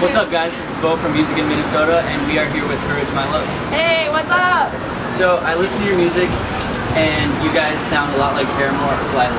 What's up, guys? This is Bo from Music in Minnesota, and we are here with Courage My Love. Hey, what's up? So I listen to your music, and you guys sound a lot like Parental or Flyleaf.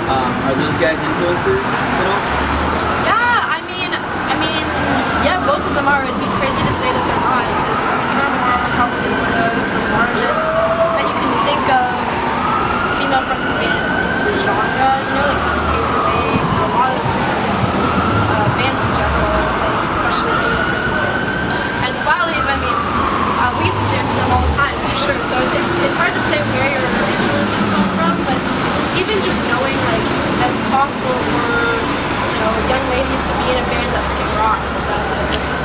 Are those guys influences at all? Yeah, both of them are. It'd be crazy to say that they're not, because Parental are probably one of the largest that you can think of female-fronted bands in the genre. You know, like paved the way for a lot of bands in general, like, especially female-fronted bands. And Flyleaf, we used to jam with them all the time, for sure. So it's hard to say where your influences come from, but even just knowing like that it's possible for young ladies to be in a band that freaking rocks and stuff.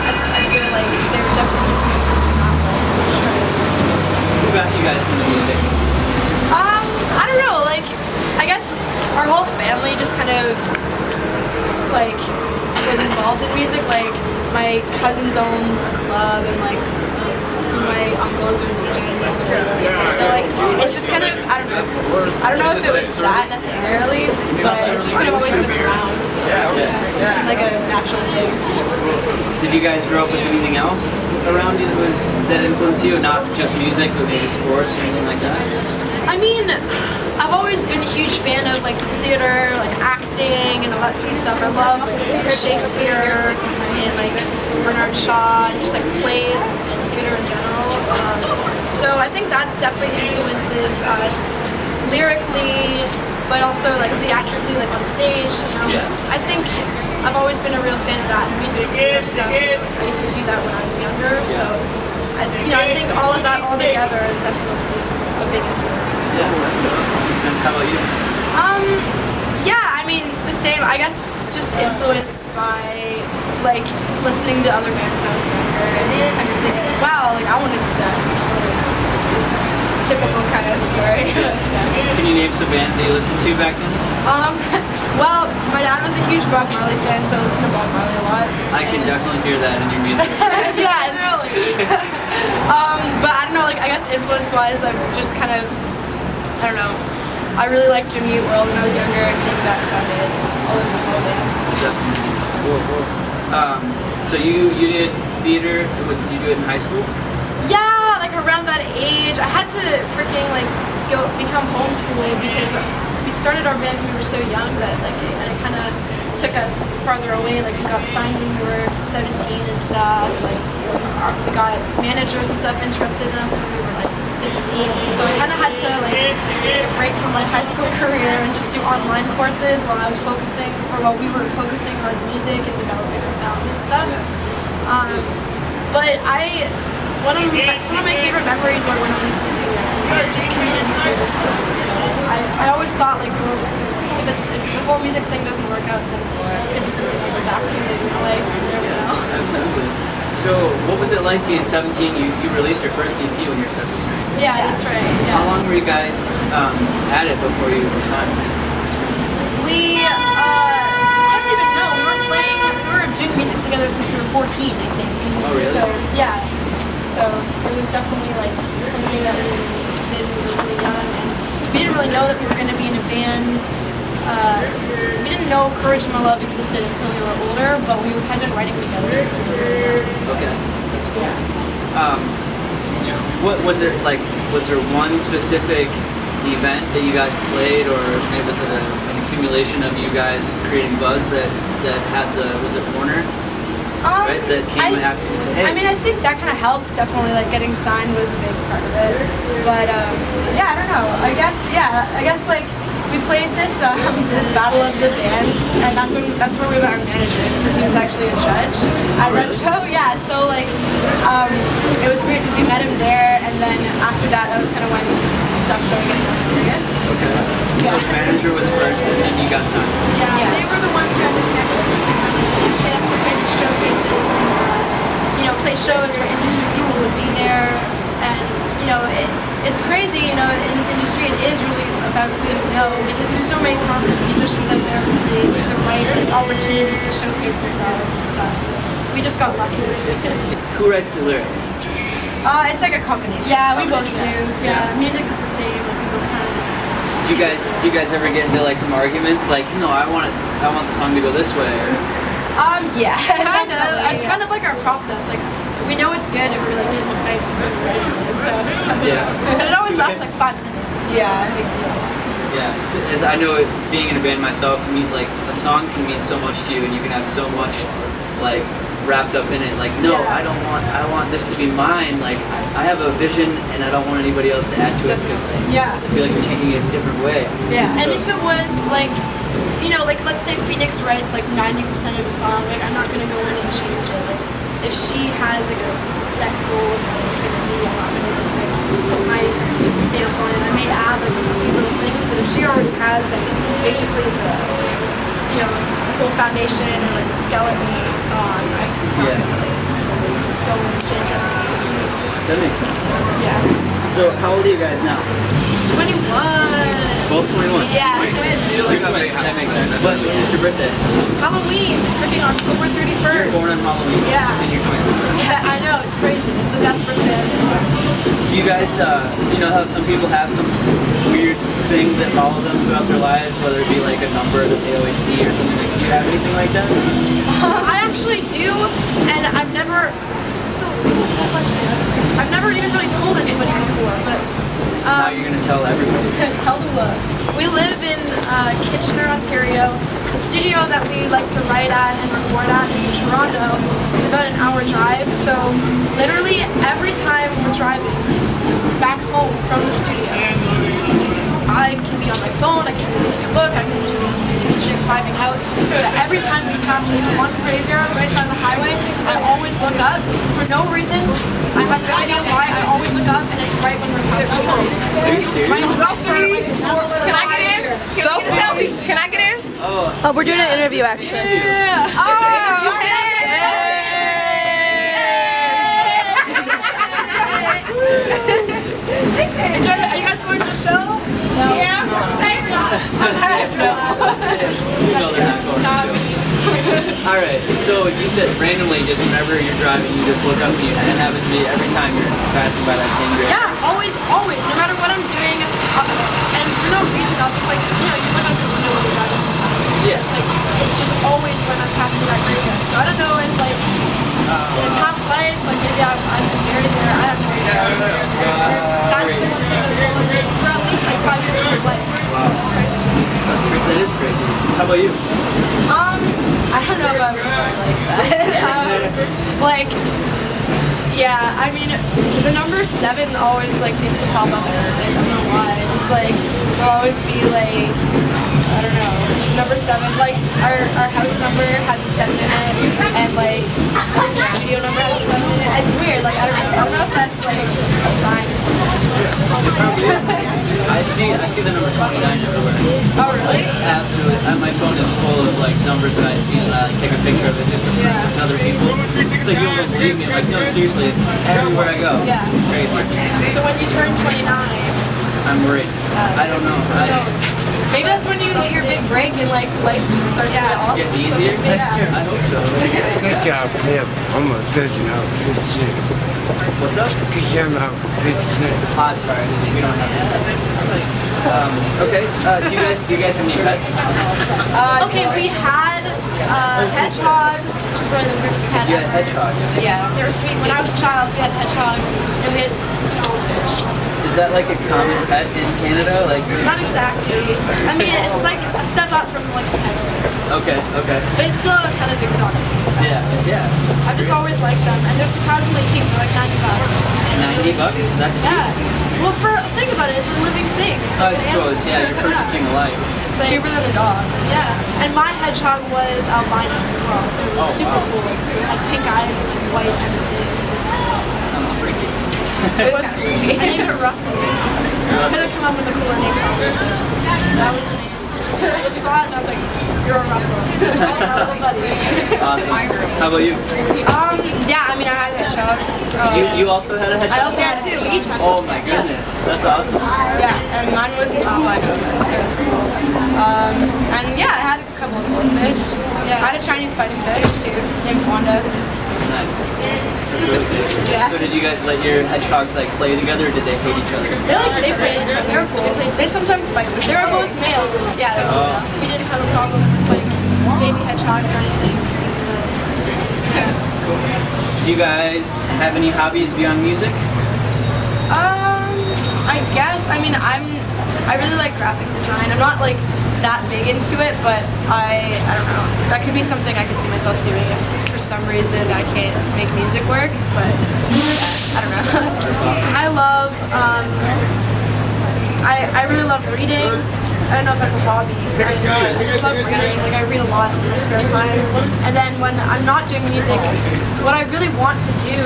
I feel like there are definitely influences in that way. Sure. Who got you guys into music? I don't know. Like, I guess our whole family just kind of like was involved in music. Like, my cousins own a club, and like some of my uncles are DJs and stuff. So like, it's just kind of I don't know if it was that necessarily, but it's just kind of always been around. So it seemed like a natural thing. Did you guys grow up with anything else around you that influenced you? Not just music, but maybe sports or anything like that? I mean, I've always been a huge fan of like the theater, like acting and all that sort of stuff. I love like Shakespeare and like Bernard Shaw and just like plays and theater in general. So I think that definitely influences us lyrically, but also like theatrically, like on stage. I think I've always been a real fan of that music theater stuff. I used to do that when I was younger, so I think all of that all together is definitely a big influence. Yeah, makes sense. How about you? The same. I guess just influenced by like listening to other bands when I was younger and just kind of thinking, wow, like I want to do that. Just typical kind of story. Can you name some bands that you listened to back then? Well, my dad was a huge Bob Marley fan, so I listened to Bob Marley a lot. I can definitely hear that in your music. Yeah, really. But I don't know, like I guess influence-wise, I've just kind of, I don't know. I really liked Jimmy Eat World when I was younger, and Take Back Sunday, all those little bands. Definitely. Cool. So you did theater. Did you do it in high school? Yeah, like around that age, I had to freaking like go become homeschooled because we started our band when we were so young that like it kind of took us farther away. Like we got signed when we were 17 and stuff. Like we got managers and stuff interested in us when we were like 16. So I kind of had to like take a break from my high school career and just do online courses while we were focusing on music and developing our sound and stuff. But some of my favorite memories are when I used to do just community theater stuff. I always thought like, if the whole music thing doesn't work out, then it could be something I go back to in my life. You never know. Absolutely. So, what was it like being 17? You released your first EP when you were 17, right? Yeah, that's right. Yeah. How long were you guys at it before you were signed? I don't even know. We were doing music together since we were 14, I think. Oh, really? So, yeah. So, it was definitely like something that we did when we were really young. And we didn't really know that we were going to be in a band. We didn't know Courage My Love existed until we were older, but we had been writing together since we were really young. So Okay, that's cool. Yeah. What was it like? Was there one specific event that you guys played, or maybe was it an accumulation of you guys creating buzz that had was it Warner? Right, that came after you said, hey. I think that kind of helps, definitely, like getting signed was a big part of it, but yeah, I don't know, I guess like we played this battle of the bands, and that's where we met our managers, because he was actually a judge at that show. Yeah, so like it was weird because we met him there, and then after that was kind of when stuff started getting more serious. Okay. So the manager was first, and then you got signed. Yeah, they were the ones who had the connections to get us to play these showcases and play shows where industry people would be there, and it's crazy, in this industry it is really about who you know, because there's so many talented musicians out there who really get the right opportunities to showcase themselves and stuff, so we just got lucky. Who writes the lyrics? It's like a combination. Yeah, we both do. Yeah, music is the same. Like, we both kind of just. Do you guys ever get into like some arguments? Like, no, I want the song to go this way. Or... Yeah, kind of. it's kind of like our process. Like we know it's good if we're like in the fight. So Yeah. and it always lasts like 5 minutes. So yeah, big deal. Yeah, so, as I know it, being in a band myself, like a song can mean so much to you, and you can have so much like wrapped up in it. Like, no, I want this to be mine. Like, I have a vision, and I don't want anybody else to add to it because I feel like you're taking it a different way. Yeah, so, and if it was like, you know, like let's say Phoenix writes like 90% of the song, like I'm not gonna go in and change it. Like, if she has like a set goal that it's gonna be, I'm not gonna just like put my stamp on it. I may add like a few little things, but if she already has like basically the, you know, the whole foundation or like the skeleton of the song, I can totally go in and change it. that makes sense. Yeah. So, how old are you guys now? 21. Both 21. Yeah, twins. That makes sense. But when's your birthday? Halloween, freaking October 31st. You're born on Halloween. Yeah. And you're twins. Yeah, I know, it's crazy. It's the best birthday ever. Do you guys, you know how some people have some weird things that follow them throughout their lives, whether it be like a number that they always see or something like that? Do you have anything like that? I actually do, and I've never, it's a good question. I've never even really told anybody before, but Now you're going to tell everybody. tell the world. We live in Kitchener, Ontario. The studio that we like to write at and record at is in Toronto. It's about an hour drive, so literally every time we're driving back home from the studio, I can be on my phone, I can be reading a book, I can just be listening to music, vibing out. But every time we pass this one graveyard right by the highway, I always look up. For no reason, I have no idea why, I always look up and it's right when we're passing home. Are you serious? Can I get in? Selfie. Can I get in? Oh, we're doing an interview actually. Yeah. Enjoy it. Are you guys going to the show? No. Yeah. no. You know they're not going to the show. Alright, so you said randomly, just whenever you're driving, you just look up and it happens to be every time you're passing by that same graveyard. Yeah, always, no matter what I'm doing, and for no reason, I'll just like, you know, you look out the window when you're driving sometimes. Yeah. It's like, it's just always when I'm passing that graveyard. So I don't know if like, in a past life, like maybe I've been buried there, I have no idea. That's the one thing that's followed me for at least like 5 years of my life. Wow. It's crazy. That is crazy. How about you? I don't know if I would start like that. Like, yeah, I mean, the number 7 always like seems to pop up in my head. I don't know why. It's like, it'll always be like, I don't know, number 7. Like, our house number has a 7 in it, and like, the studio number has a 7 in it. It's weird. Like, I don't know if that's like a sign or something. I see the number 29 everywhere. Oh, really? Absolutely. My phone is full of like numbers that I see and I like, take a picture of it just to prove it to other people. It's like, you don't believe me. I'm like, no, seriously, it's everywhere I go. Yeah. It's crazy. So when you turn 29, I'm worried. I don't know. maybe that's when you hit your big break and like life just starts to get awesome. Get easier? Yeah. I hope so. Good job, Pam. I'm a good job. Good shit. What's up? Good job, good shit. I'm sorry. We don't have this. Okay. Do you guys have any pets? Okay, we had hedgehogs, which is probably the weirdest pet You had ever. hedgehogs. Yeah, they were sweet. When I was a child, we had hedgehogs, and we had goldfish. Is that like a common pet in Canada? Like. Not exactly. I mean, it's like a step up from like a pet store. Okay. Okay. But it's still kind of exotic. Yeah. Yeah. I've just always liked them, and they're surprisingly cheap. They're like $90. $90? That's cheap. Yeah. Well, think about it. It's a living thing. It's I like an suppose. animal. Yeah. You're purchasing a life. It's like, cheaper than a dog. Yeah. And my hedgehog was albino as well, so it was super cool. It had pink eyes and like white everything. It was cool. Sounds freaky. It was freaky. I named it Russell. I could have come up with a cooler name. That was the name. I just saw it and I was like, you're a Russell. Oh, buddy. Awesome. How about you? Yeah, I mean, I had a hedgehog. You also had a hedgehog? I also had 2. We each had Oh my goodness, that's awesome. Yeah, and mine was albino. It was cool. And yeah, I had a couple of goldfish. Yeah. I had a Chinese fighting fish too, named Wanda. Nice. That's really good. Yeah. So did you guys let your hedgehogs like play together or did they hate each other? They played each other. They were cool. They'd sometimes fight. They were both male. Yeah, we didn't have a problem with like baby hedgehogs or anything. Yeah. Do you guys have any hobbies beyond music? I guess. I mean, I really like graphic design. I'm not like that big into it, but I don't know. That could be something I could see myself doing if for some reason I can't make music work. But I don't know. That's awesome. I love. I really love reading. I don't know if that's a hobby. I just love reading. Like I read a lot in my spare time. And then when I'm not doing music, what I really want to do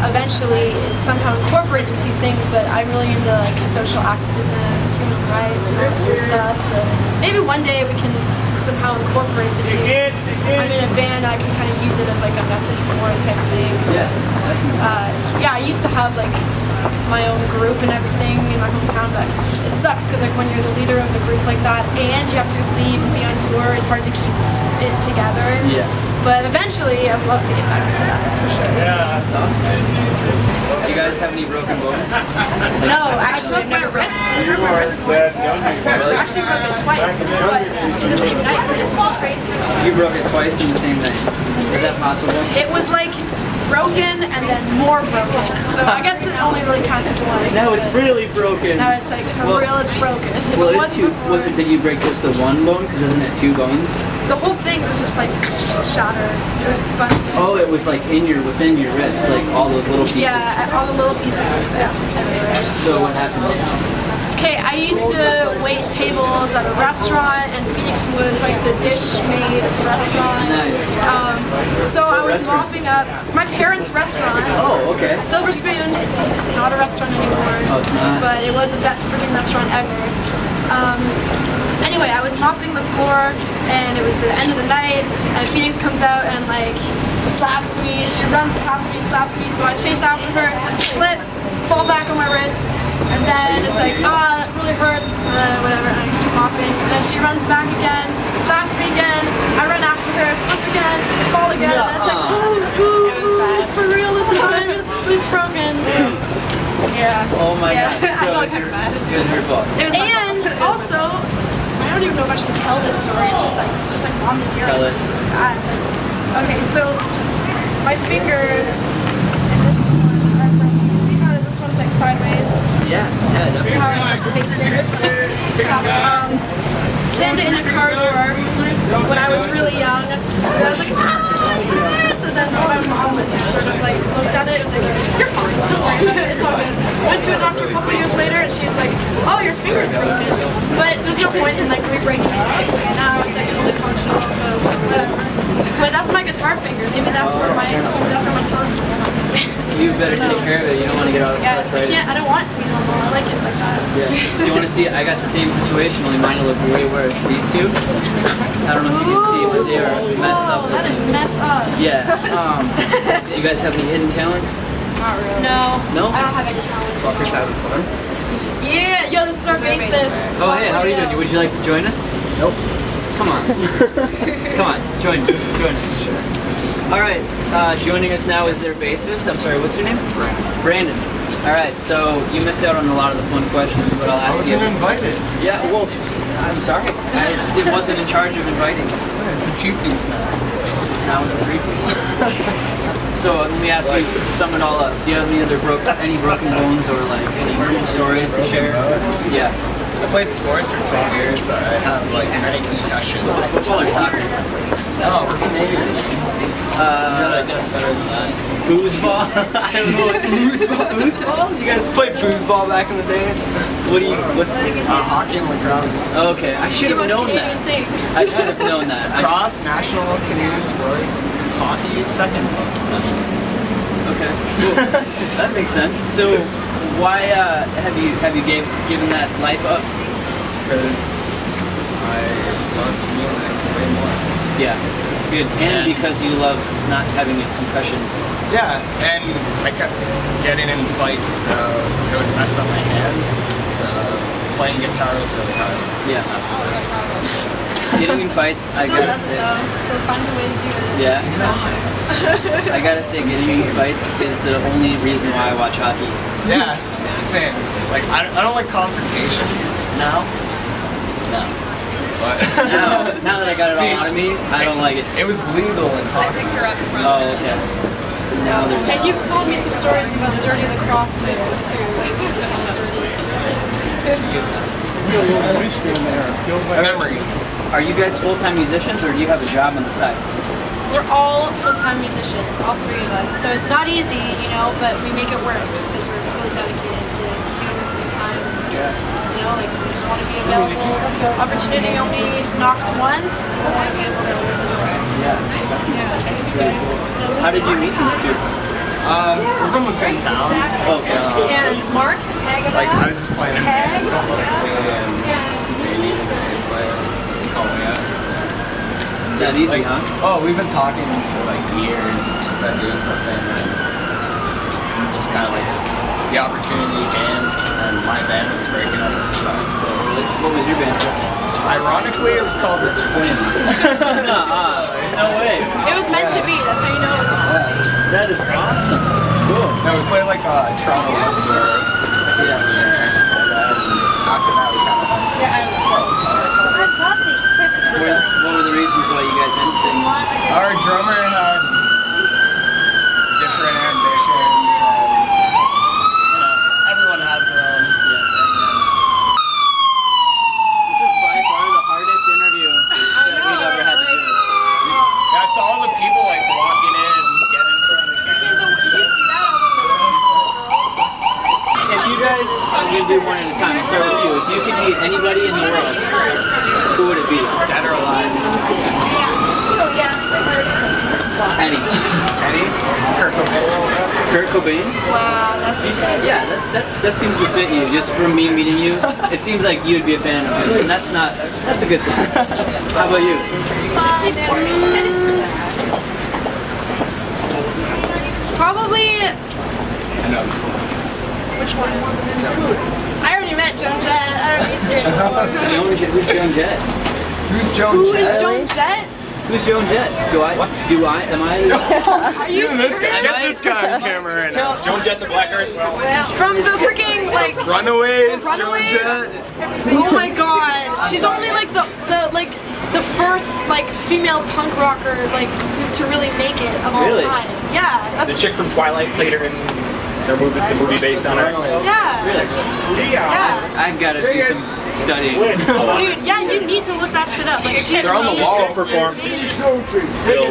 eventually is somehow incorporate the two things. But I'm really into like social activism, human rights, and all this sort of stuff. So maybe one day we can somehow incorporate the two. Since I'm in a band, I can kind of use it as like a message board type thing. Yeah, definitely. Yeah, I used to have like my own group and everything in my hometown, but it sucks because like when you're the leader of the group like that and you have to leave and be on tour, it's hard to keep it together. Yeah. But eventually I'd love to get back into that for sure. Yeah, that's awesome. Do you guys have any broken bones? No, actually my wrist. I hurt my wrist once. Really? I actually broke it twice, but the same night. It's crazy. You broke it twice in the same night. Is that possible? It was like broken and then more broken. So I guess it only really counts as one. No, it's really broken. Now it's like for real, it's broken. Well, It it's two. before. Was it that you break just the one bone? Because isn't it two bones? The whole thing was just like shattered. It was a bunch of pieces. Oh, it was like within your wrist, like all those little pieces. Yeah, all the little pieces were just everywhere. So what happened? Okay, I used to wait tables at a restaurant, and Phoenix was like the dish maid at the restaurant. Nice. So I was mopping up my parents' restaurant. Oh, okay. Silver Spoon. It's not a restaurant anymore. Oh, it's not? But it was the best freaking restaurant ever. Anyway, I was mopping the floor, and it was the end of the night, and Phoenix comes out and like slaps me. She runs past me and slaps me, so I chase after her, slip, fall back on my wrist, and then it's like, that really hurts, whatever, and I keep mopping. And then she runs back again, slaps me again, I run after her, slip again, fall again, and it's like, ooh, it was bad. It's for real this time, it's broken, so, yeah. Oh my Yeah, god. I felt kind of bad. It was your fault. And also, I don't even know if I should tell this story. It's just like mom material. Tell it. It's such bad. Okay, so my fingers and this one. See how this one's like sideways? Yeah, See how it's like facing? Slammed it in a car door when I was really young. And I was like, ah! So then my mom was just sort of like looked at it and was like, you're fine, don't worry, it's all good. Went to a doctor a couple years later and she was like, oh, your finger's broken. But there's no point in like re-breaking it. So now it's like fully functional, so it's whatever. But that's my guitar finger. Maybe that's where my tongue is. You better take care of it. You don't want to get out of Yeah, arthritis. I don't want it to be normal. I like it like that. Yeah. Do you want to see? I got the same situation, only mine look way worse. These two. I don't know if you can see, but they are messed up. That is messed up. Yeah. Do you guys have any hidden talents? Not really. No. No? I don't have any talent. Fuckers having fun. Yeah, yo, this is our bassist. Oh, hey, how are you doing? Would you like to join us? Nope. Come on. Come on, join us. Sure. All right, joining us now is their bassist. I'm sorry, what's your name? Brandon. All right, so you missed out on a lot of the fun questions, but I'll ask you. I wasn't invited. Yeah, well, I'm sorry. I wasn't in charge of inviting you. It's a two-piece now. Now it's a three-piece. So let me ask you, to sum it all up. Do you have any other broken bones or like any stories to share? Yeah. I played sports for 12 years, so I have like many concussions. Was it football or soccer? Oh, I guess better than that. Foosball? I don't know what foosball? You guys played foosball back in the day? What's Hockey and lacrosse. Okay, I should have known that. I should have known that. Cross, national Canadian sport. Hockey, second place national Canadian sport. Okay, cool. That makes sense. So, why have you given that life up? Because I love music way more. Yeah, that's good. And because you love not having a concussion. Yeah, and I kept getting in fights, so it would mess up my hands. So playing guitar was really hard. Yeah. Getting in fights, I gotta say. Still finds a way to do it. Yeah. I gotta say, getting in fights is the only reason why I watch hockey. Yeah, same. Like I don't like confrontation now. No. But now that I got it all out of me, I don't like it. It was legal in hockey. Oh, okay. now there's. And you've told me some stories about Dirty Lacrosse players too. Memories. Are you guys full-time musicians, or do you have a job on the side? We're all full-time musicians, all three of us. So it's not easy, you know, but we make it work just because we're really dedicated to doing this full-time. You know, like we just want to be available. Opportunity only knocks once. We want to be able to live in How did you meet these two? We're from the same town. Okay. And Mark? Like I was just playing in bands, and they needed a bass player, so they called me up. It's that easy, huh? Oh, we've been talking for like years about doing something, and just kind of like the opportunity came, and my band was breaking up at the time. So What was your band? ironically, it was called the Twin. No way. It was meant to be. That's how you know it was awesome. That is awesome. Cool. No, we played like a Toronto World Tour. Like, we had a year, and then after that, we kind of I bought these Christmas. What were the reasons why you guys ended things? our drummer had different ambitions, and you know, everyone has their own thing. This is by far the hardest interview that we've ever had to do. Yeah, I saw all the people like walking in and getting in front of the camera. Did you see that? All the ladies and the girls. If you guys, I'm going to do one at a time. I'll start with you. If you could meet anybody in the world, who would it be? Dead or alive? Eddie. Eddie? Kurt Cobain. Kurt Cobain? Wow, that's exciting. Yeah, that seems to fit you. Just from me meeting you, it seems like you'd be a fan of him. And that's a good thing. How about you? Probably, I know this one. which one? I already met Joan Jett. I don't need to anymore. Who's Joan Jett? Who's Joan Who Jett? is Joan Jett? Who's Joan Jett? Am I? Are you This guy, serious? get this guy on camera right now. Joan Jett, the Black Earth. From the freaking like Runaways, Joan Runaways? Jett. Oh my god. She's only like the first like female punk rocker like to really make it of all Really? time. Yeah, that's The chick from Twilight played her in the movie based on her. yeah. Really? Yeah. I've got to do some studying. Dude, yeah, you need to look that shit up. Like she's They're on the amazing. wall performed. Still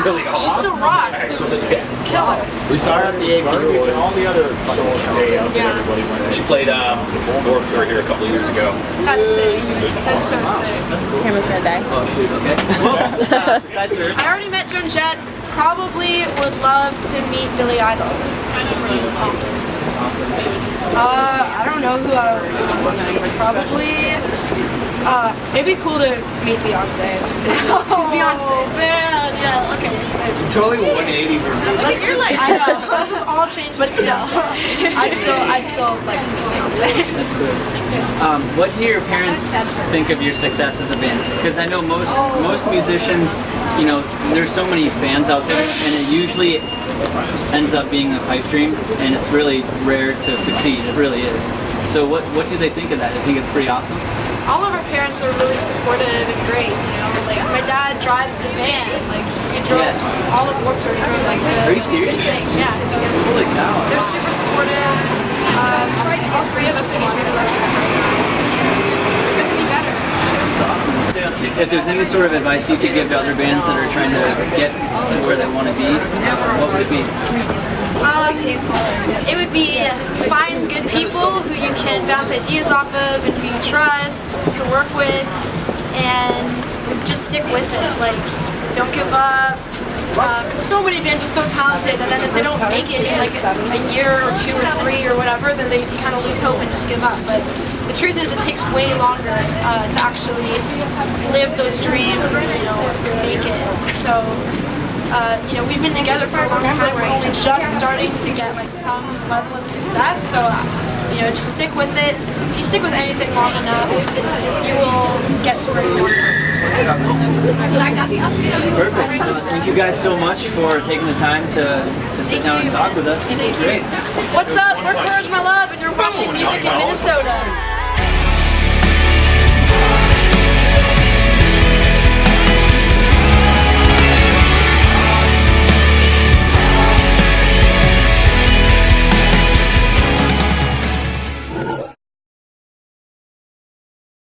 really She awesome. still rocks. She's killer. We saw her at the AP Awards. All the other Yeah. She played Warped Tour here a couple years ago. That's sick. That's so sick. Camera's gonna die. Oh shoot, okay. Well, besides her, I already met Joan Jett. Probably would love to meet Billy Idol. She's pretty awesome. awesome. I don't know who I would meet. Probably. It'd be cool to meet Beyonce. Just 'cause she's Beyonce. Man, yeah. Okay. Totally 180 for me. Let's just I know. Let's just all change. But still, I'd still like to meet Beyonce. That's good. What do your parents think of your success as a band? Because I know most musicians, you know, there's so many bands out there, and it usually ends up being a pipe dream, and it's really rare to succeed. It really is. So what do they think of that? I think it's pretty awesome. All of our parents are really supportive and great. You know, like my dad drives the van. Like we drove all of Warped Tour. He drove like the Are you serious? thing. Yeah. So Holy cow. they're super supportive. All three of us are just really lucky. Couldn't be better. That's awesome. If there's any sort of advice you could give to other bands that are trying to get to where they want to be, what would it be? It would be find good people who you can bounce ideas off of and who you trust to work with, and just stick with it. Like, don't give up. So many bands are so talented, and then if they don't make it in like a year or two or three or whatever, then they kind of lose hope and just give up. But the truth is, it takes way longer to actually live those dreams and make it. So. We've been together for a long time. We're only just starting to get like some level of success. So, just stick with it. If you stick with anything long enough, you will get to where you want to. Perfect. Thank you guys so much for taking the time to sit down and talk with us. Thank you. Great. What's up? We're Courage My Love, and you're watching Music in Minnesota.